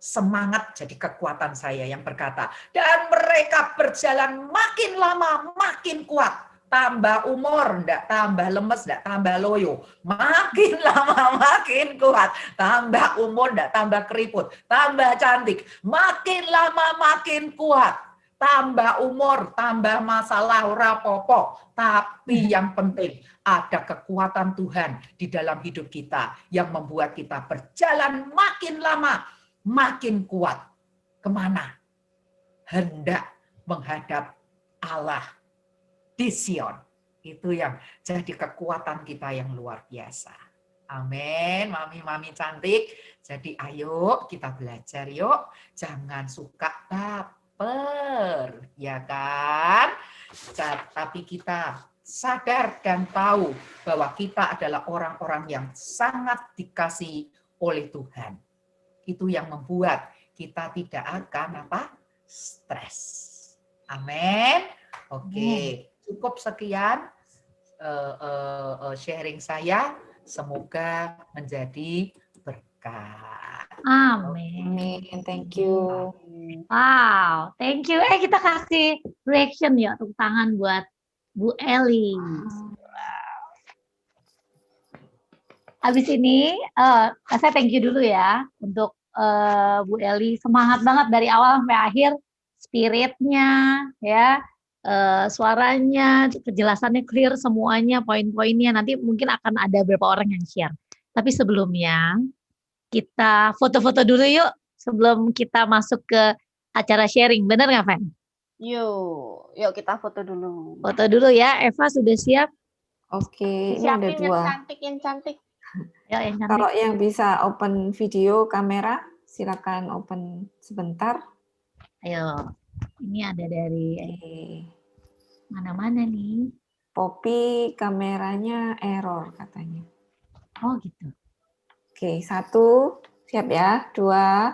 semangat, jadi kekuatan saya yang berkata. Dan mereka berjalan makin lama makin kuat. Tambah umur, enggak tambah lemes, enggak tambah loyo. Makin lama makin kuat. Tambah umur, enggak tambah keriput. Tambah cantik. Makin lama makin kuat. Tambah umur, tambah masalah ora popo. Tapi yang penting ada kekuatan Tuhan di dalam hidup kita yang membuat kita berjalan makin lama makin kuat. Kemana? Hendak menghadap Allah di Sion. Itu yang jadi kekuatan kita yang luar biasa. Amin, mami-mami cantik. Jadi ayo kita belajar yuk. Jangan suka baper, ya kan? Tapi kita sadar dan tahu bahwa kita adalah orang-orang yang sangat dikasihi oleh Tuhan. Itu yang membuat kita tidak akan stres. Amin. Oke. Cukup sekian sharing saya. Semoga menjadi berkat. Amin. Thank you. Wow, thank you. Kita kasih reaction ya, tepuk tangan buat Bu Eli. Habis ini, saya thank you dulu ya untuk Bu Eli. Semangat banget dari awal sampai akhir, spiritnya, ya. Suaranya, kejelasannya clear semuanya, poin-poinnya. Nanti mungkin akan ada beberapa orang yang share. Tapi sebelumnya, kita foto-foto dulu yuk sebelum kita masuk ke acara sharing. Bener nggak, Fen? Yuk kita foto dulu. Foto dulu ya. Eva sudah siap? Oke, ini ada Siapin dua. yang cantik. Ya, yang cantik. Kalau yang bisa open video kamera, silakan open sebentar. Ayo. Ini ada dari Oke. mana-mana nih. Poppy kameranya error katanya. Oh gitu. Oke, 1, siap ya. 2,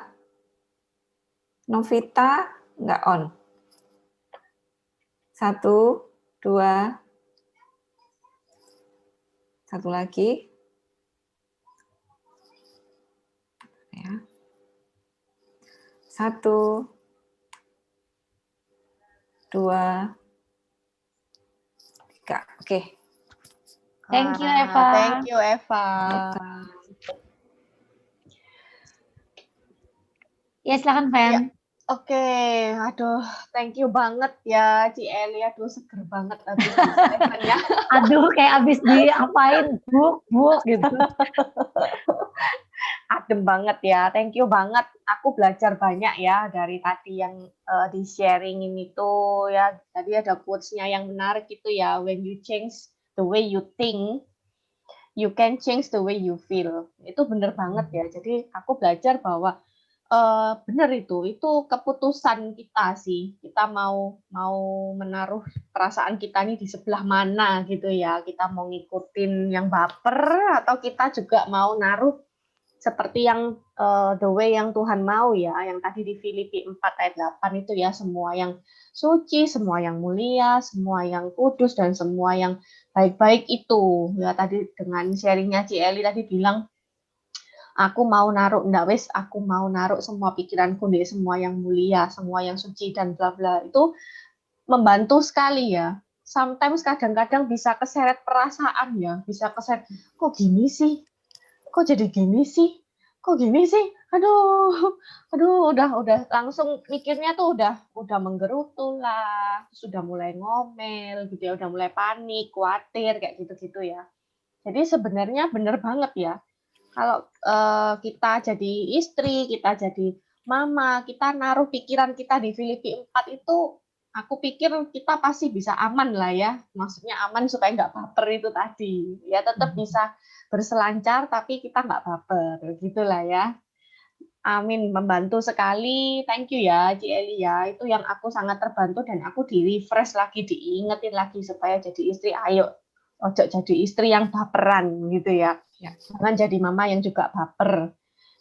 Novita nggak on. 1, 2, 1 lagi. Ya. 1, 2, 3. Oke. Thank you, Eva. Thank you, Eva. Ya, silakan, Fen. Ya. Oke, aduh, thank you banget ya, Ci Eli. Aduh, seger banget habis ya. Aduh, kayak abis diapain, buk gitu. Adem banget ya, thank you banget. Aku belajar banyak ya dari tadi yang di sharing ini tuh ya. Tadi ada quotes-nya yang menarik itu ya. When you change the way you think, you can change the way you feel. Itu bener banget ya. Jadi aku belajar bahwa bener itu keputusan kita sih. Kita mau menaruh perasaan kita ini di sebelah mana gitu ya. Kita mau ngikutin yang baper atau kita juga mau naruh seperti yang the way yang Tuhan mau ya, yang tadi di Filipi 4 ayat 8 itu ya, semua yang suci, semua yang mulia, semua yang kudus, dan semua yang baik-baik itu. Ya tadi dengan sharingnya Ci Eli tadi bilang, aku mau naruh, aku mau naruh semua pikiranku di semua yang mulia, semua yang suci, dan bla bla. Itu membantu sekali ya. Sometimes kadang-kadang bisa keseret perasaan ya, bisa keseret, kok gini sih? Kok jadi gini sih? Kok gini sih? Aduh, udah langsung mikirnya tuh udah menggerutu lah, sudah mulai ngomel gitu ya, udah mulai panik, khawatir kayak gitu-gitu ya. Jadi sebenarnya bener banget ya. Kalau kita jadi istri, kita jadi mama, kita naruh pikiran kita di Filipi 4 itu, aku pikir kita pasti bisa aman lah ya. Maksudnya aman supaya nggak baper itu tadi. Ya tetap bisa berselancar, tapi kita nggak baper. Gitulah ya. Amin, membantu sekali. Thank you ya, Ci Eli ya. Itu yang aku sangat terbantu dan aku di-refresh lagi, diingetin lagi supaya jadi istri. Ayo, ojo jadi istri yang baperan gitu ya. Jangan jadi mama yang juga baper.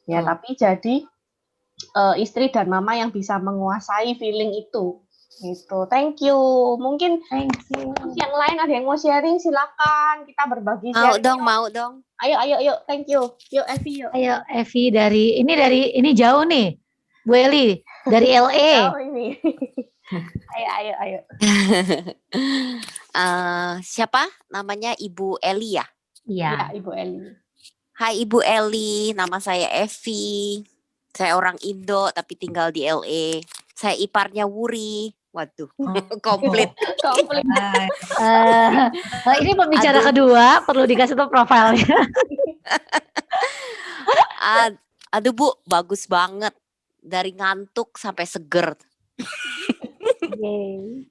Ya, tapi jadi istri dan mama yang bisa menguasai feeling itu. Gitu. Thank you. Mungkin Thank you. yang lain ada yang mau sharing, silakan. Kita berbagi Mau sharing. dong, mau dong. Ayo. Thank you. Yuk, Evi, yuk. Ayo Evi dari ini jauh nih. Bu Eli dari LA. Tahu ini. Ayo. Siapa namanya? Ibu Eli ya? Iya. Ya, Ibu Eli. Hai Ibu Eli, nama saya Evi. Saya orang Indo tapi tinggal di LA. Saya iparnya Wuri. Waduh, komplit. Komplit. Ini pembicara Aduh. kedua, perlu dikasih tahu profilnya. Aduh Bu, bagus banget. Dari ngantuk sampai seger.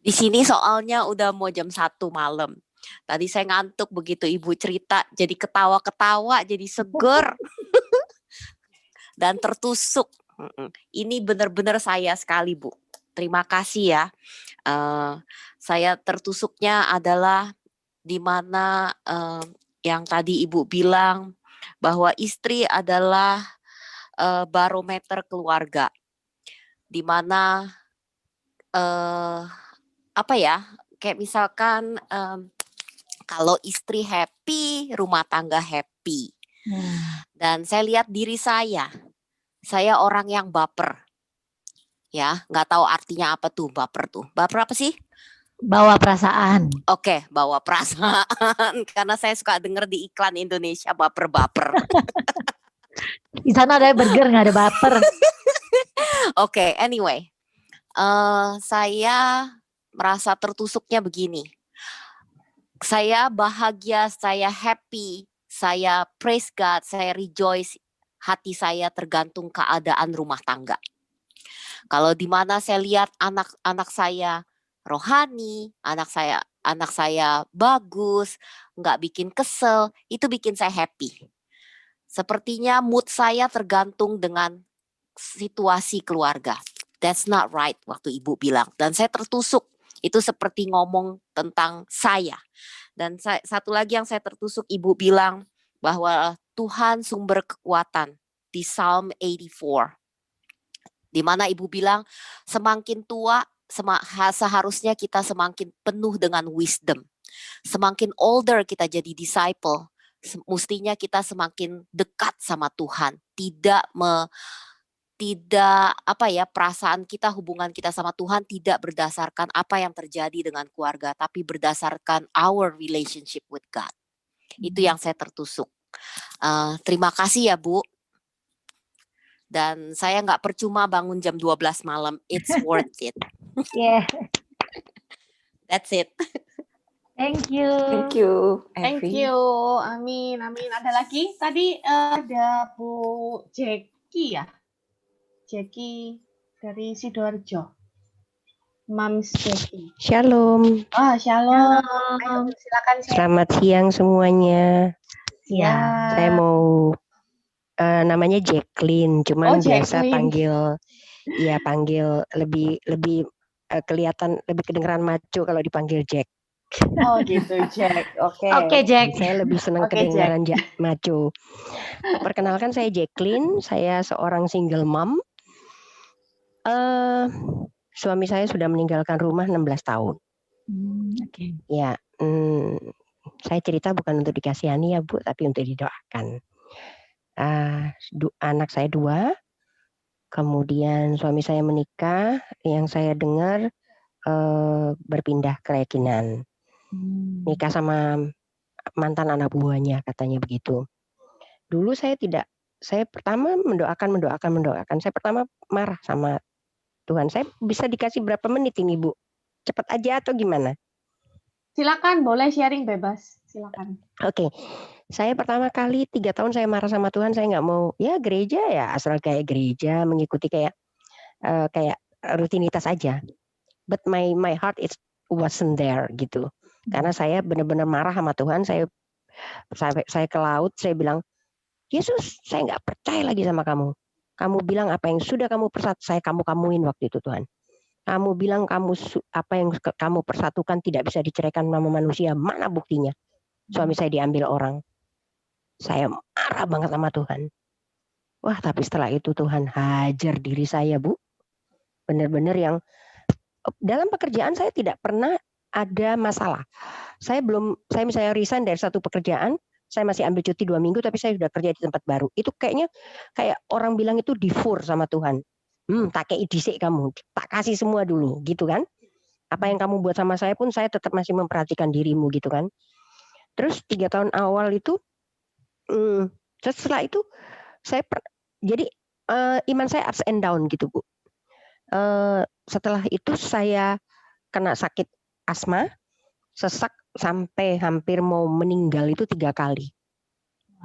Di sini soalnya udah mau jam 1 malam. Tadi saya ngantuk begitu Ibu cerita, jadi ketawa-ketawa, jadi seger. Dan tertusuk. Ini benar-benar saya sekali Bu. Terima kasih ya. Saya tertusuknya adalah di mana yang tadi Ibu bilang bahwa istri adalah barometer keluarga. Di mana kayak misalkan kalau istri happy, rumah tangga happy. Dan saya lihat diri saya orang yang baper. Ya, nggak tahu artinya apa tuh baper tuh. Baper apa sih? Bawa perasaan. Oke, bawa perasaan. Karena saya suka denger di iklan Indonesia baper-baper. Di sana ada burger, nggak ada baper. Oke, anyway. Saya merasa tertusuknya begini. Saya bahagia, saya happy, saya praise God, saya rejoice. Hati saya tergantung keadaan rumah tangga. Kalau di mana saya lihat anak saya rohani, anak saya bagus, nggak bikin kesel, itu bikin saya happy. Sepertinya mood saya tergantung dengan situasi keluarga. That's not right, waktu Ibu bilang. Dan saya tertusuk. Itu seperti ngomong tentang saya. Dan satu lagi yang saya tertusuk, Ibu bilang bahwa Tuhan sumber kekuatan di Psalm 84. Di mana Ibu bilang semakin tua seharusnya kita semakin penuh dengan wisdom. Semakin older kita jadi disciple, mestinya kita semakin dekat sama Tuhan. Perasaan kita, hubungan kita sama Tuhan tidak berdasarkan apa yang terjadi dengan keluarga, tapi berdasarkan our relationship with God. Itu yang saya tertusuk. Terima kasih ya Bu. Dan saya nggak percuma bangun jam 12 malam. It's worth it. Yeah. That's it. Thank you. Thank you, Thank Evi. you. Amin. Ada lagi? Tadi ada Bu Jackie ya? Jackie dari Sidoarjo. Mams Jackie. Shalom, Shalom. Ayo, silakan. selamat siang semuanya. Ya. Saya mau namanya Jacqueline, cuman biasa Jacqueline. panggil lebih kelihatan lebih kedengeran maco kalau dipanggil Jack. Oh gitu, Jack. Oke. Oke, Jack. Saya lebih senang Oke, kedengaran maco. Perkenalkan, saya Jacqueline, saya seorang single mom. Suami saya sudah meninggalkan rumah 16 tahun. Oke. Ya, saya cerita bukan untuk dikasihani ya Bu, tapi untuk didoakan. Anak saya 2, kemudian suami saya menikah, yang saya dengar berpindah keyakinan, nikah sama mantan anak buahnya, katanya begitu. Dulu saya pertama mendoakan. Saya pertama marah sama Tuhan. Saya bisa dikasih berapa menit ini Bu? Cepat aja atau gimana? Silakan, boleh sharing bebas. Silakan. Oke. Saya pertama kali 3 tahun saya marah sama Tuhan, saya nggak mau gereja ya asal kayak gereja, mengikuti kayak rutinitas aja. But my heart wasn't there gitu. Karena saya benar-benar marah sama Tuhan, saya ke laut, saya bilang, Yesus, saya nggak percaya lagi sama kamu. Kamu bilang apa yang sudah kamu kamuin waktu itu Tuhan. Kamu bilang apa yang kamu persatukan tidak bisa diceraikan sama manusia. Mana buktinya? Suami saya diambil orang. Saya marah banget sama Tuhan. Wah, tapi setelah itu Tuhan hajar diri saya, Bu. Benar-benar yang dalam pekerjaan saya tidak pernah ada masalah. Saya misalnya resign dari satu pekerjaan, saya masih ambil cuti 2 minggu, tapi saya sudah kerja di tempat baru. Itu kayaknya kayak orang bilang itu difur sama Tuhan. Tak kayak dhisik kamu, tak kasih semua dulu, gitu kan. Apa yang kamu buat sama saya pun saya tetap masih memperhatikan dirimu, gitu kan. Terus 3 tahun awal itu, setelah itu saya jadi iman saya ups and down gitu, Bu. Setelah itu saya kena sakit asma, sesak sampai hampir mau meninggal itu 3 kali.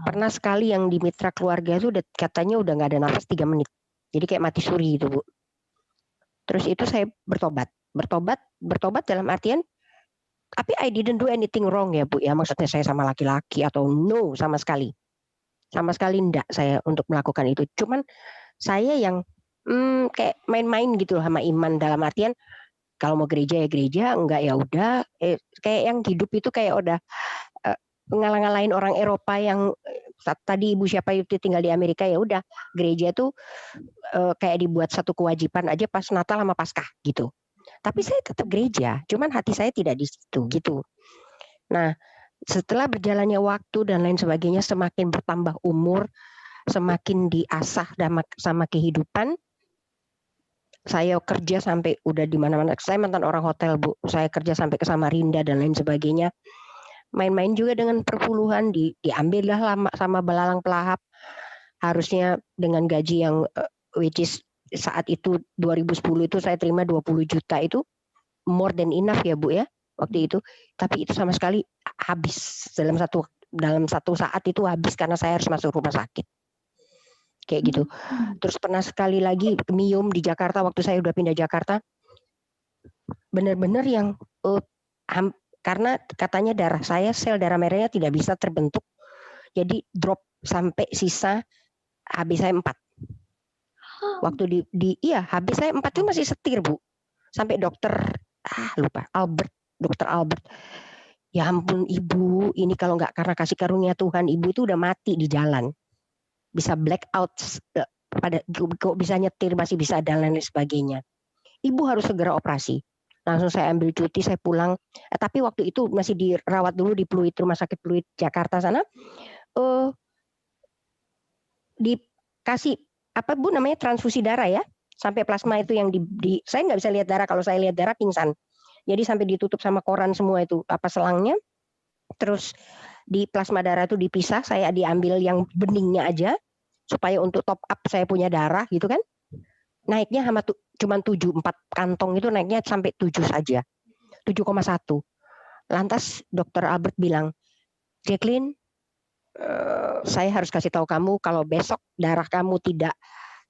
Pernah sekali yang di mitra keluarga itu katanya udah nggak ada nafas 3 menit. Jadi kayak mati suri gitu, Bu. Terus itu saya bertobat dalam artian, tapi I didn't do anything wrong ya, Bu ya. Maksudnya saya sama laki-laki atau no, sama sekali enggak saya untuk melakukan itu. Cuman saya yang kayak main-main gitu loh sama iman, dalam artian kalau mau gereja ya gereja, enggak ya udah. Kayak yang hidup itu kayak udah ngalah-ngalahin orang Eropa yang tadi Ibu siapa itu tinggal di Amerika, ya udah gereja tuh kayak dibuat satu kewajiban aja pas Natal sama Paskah gitu. Tapi saya tetap gereja, cuman hati saya tidak di situ gitu. Nah, setelah berjalannya waktu dan lain sebagainya, semakin bertambah umur, semakin diasah sama kehidupan. Saya kerja sampai udah di mana-mana. Saya mantan orang hotel, Bu. Saya kerja sampai ke Samarinda dan lain sebagainya. Main-main juga dengan perpuluhan, diambillah lama sama belalang pelahap. Harusnya dengan gaji yang which is saat itu 2010 itu saya terima 20 juta, itu more than enough ya, Bu ya, waktu itu. Tapi itu sama sekali habis dalam satu saat itu habis karena saya harus masuk rumah sakit. Kayak gitu. Terus pernah sekali lagi miom di Jakarta waktu saya udah pindah Jakarta. Benar-benar yang karena katanya darah saya, sel darah merahnya tidak bisa terbentuk. Jadi drop sampai sisa habis saya 4. Waktu habis saya 4 itu masih setir, Bu. Sampai dokter Dokter Albert. Ya ampun Ibu, ini kalau nggak karena kasih karunia Tuhan, Ibu itu udah mati di jalan. Bisa black out, kok bisa nyetir, masih bisa dan lain sebagainya. Ibu harus segera operasi. Langsung saya ambil cuti, saya pulang. Tapi waktu itu masih dirawat dulu di Pluit, Rumah Sakit Pluit Jakarta sana. Dikasih apa Bu namanya, transfusi darah ya. Sampai plasma itu yang saya nggak bisa lihat darah, kalau saya lihat darah pingsan. Jadi sampai ditutup sama koran semua itu apa selangnya. Terus di plasma darah itu dipisah, saya diambil yang beningnya aja supaya untuk top up saya punya darah gitu kan. Naiknya cuma 7, 4 kantong itu naiknya sampai 7 saja. 7,1. Lantas Dokter Albert bilang, "Jacqueline, saya harus kasih tahu kamu kalau besok darah kamu tidak,"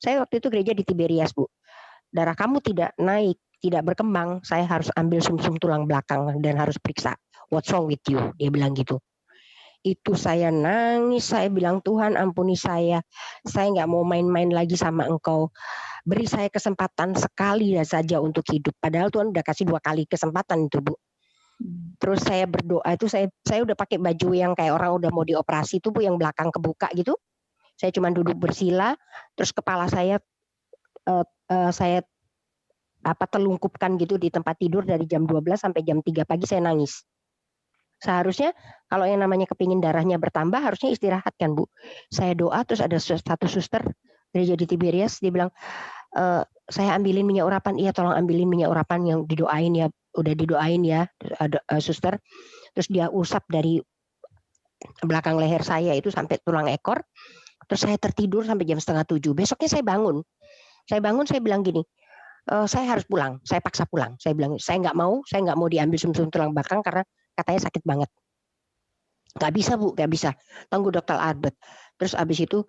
saya waktu itu gereja di Tiberias, Bu. "Darah kamu tidak naik, tidak berkembang, saya harus ambil sumsum tulang belakang dan harus periksa. What's wrong with you?" Dia bilang gitu. Itu saya nangis, saya bilang, "Tuhan ampuni saya nggak mau main-main lagi sama Engkau. Beri saya kesempatan sekali saja untuk hidup." Padahal Tuhan udah kasih 2 kali kesempatan itu, Bu. Terus saya berdoa itu, saya udah pakai baju yang kayak orang udah mau dioperasi itu, Bu, yang belakang kebuka gitu. Saya cuma duduk bersila, terus kepala saya saya telungkupkan gitu di tempat tidur dari jam 12 sampai jam 3 pagi saya nangis. Seharusnya kalau yang namanya kepingin darahnya bertambah harusnya istirahat kan, Bu. Saya doa, terus ada satu suster gereja di Tiberias, dia bilang, "Saya ambilin minyak urapan." "Iya, tolong ambilin minyak urapan yang didoain ya." Udah didoain ya, ada suster. Terus dia usap dari belakang leher saya itu sampai tulang ekor. Terus saya tertidur sampai jam 6:30. Besoknya saya bangun, saya bilang gini, "Saya harus pulang, saya paksa pulang." Saya bilang, saya nggak mau diambil sumsum tulang belakang karena katanya sakit banget. "Nggak bisa, Bu, nggak bisa. Tunggu Dokter Albert." Terus abis itu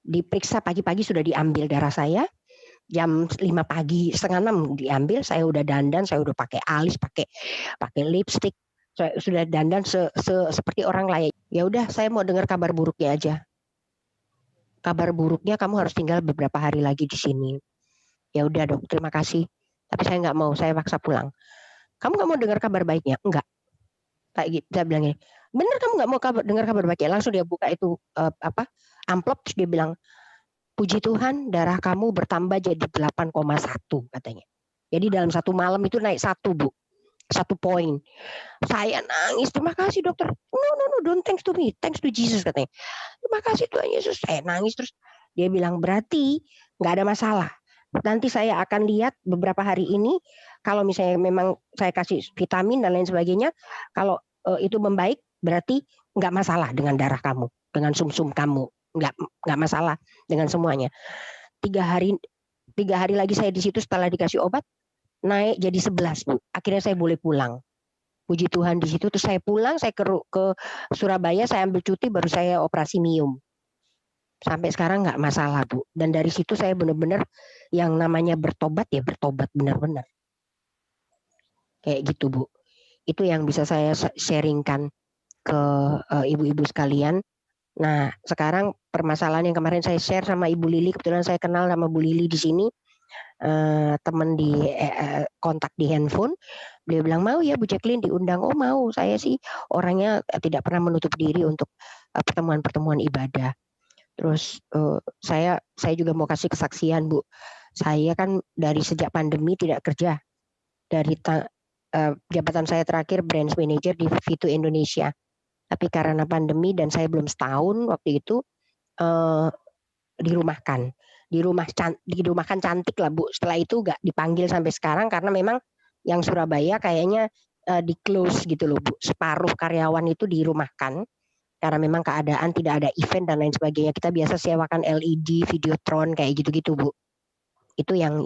diperiksa pagi-pagi, sudah diambil darah saya. Jam 5 pagi, 5:30 diambil, saya udah dandan, saya udah pakai alis, pakai lipstick, saya sudah dandan seperti orang lain. Ya udah, saya mau dengar kabar buruknya aja. "Kabar buruknya kamu harus tinggal beberapa hari lagi di sini." "Ya udah Dok, terima kasih. Tapi saya nggak mau, saya paksa pulang." "Kamu nggak mau dengar kabar baiknya?" "Enggak." Kayak gitu, saya bilang gini, "Bener kamu nggak mau dengar kabar baiknya?" Langsung dia buka itu amplop, terus dia bilang, puji Tuhan darah kamu bertambah jadi 8,1 katanya. Jadi dalam satu malam itu naik 1 Bu, 1 poin. Saya nangis, terima kasih dokter. No, don't thanks to me, thanks to Jesus katanya. Terima kasih Tuhan Yesus. Saya nangis terus. Dia bilang berarti nggak ada masalah. Nanti saya akan lihat beberapa hari ini kalau misalnya memang saya kasih vitamin dan lain sebagainya, kalau itu membaik berarti nggak masalah dengan darah kamu, dengan sumsum kamu, nggak masalah dengan semuanya. 3 hari lagi saya di situ setelah dikasih obat naik jadi 11 Bu. Akhirnya saya boleh pulang. Puji Tuhan di situ. Terus saya pulang, saya ke Surabaya, saya ambil cuti, baru saya operasi miom. Sampai sekarang nggak masalah Bu. Dan dari situ saya benar-benar yang namanya bertobat ya bertobat benar-benar. Kayak gitu Bu. Itu yang bisa saya sharingkan ke ibu-ibu sekalian. Nah sekarang permasalahan yang kemarin saya share sama Ibu Lili, kebetulan saya kenal sama Bu Lili di sini. Teman di kontak di handphone, beliau bilang mau ya Bu Jacqueline diundang. Oh mau, saya sih orangnya tidak pernah menutup diri untuk pertemuan-pertemuan ibadah. Terus saya juga mau kasih kesaksian Bu. Saya kan dari sejak pandemi tidak kerja. Dari jabatan saya terakhir branch manager di V2 Indonesia. Tapi karena pandemi dan saya belum setahun waktu itu dirumahkan cantik lah Bu. Setelah itu nggak dipanggil sampai sekarang karena memang yang Surabaya kayaknya di close gitu loh Bu. Separuh karyawan itu dirumahkan karena memang keadaan tidak ada event dan lain sebagainya. Kita biasa sewakan LED, Videotron kayak gitu-gitu Bu. Itu yang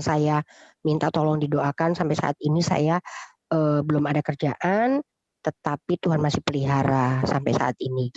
saya minta tolong didoakan. Sampai saat ini saya belum ada kerjaan, tetapi Tuhan masih pelihara sampai saat ini.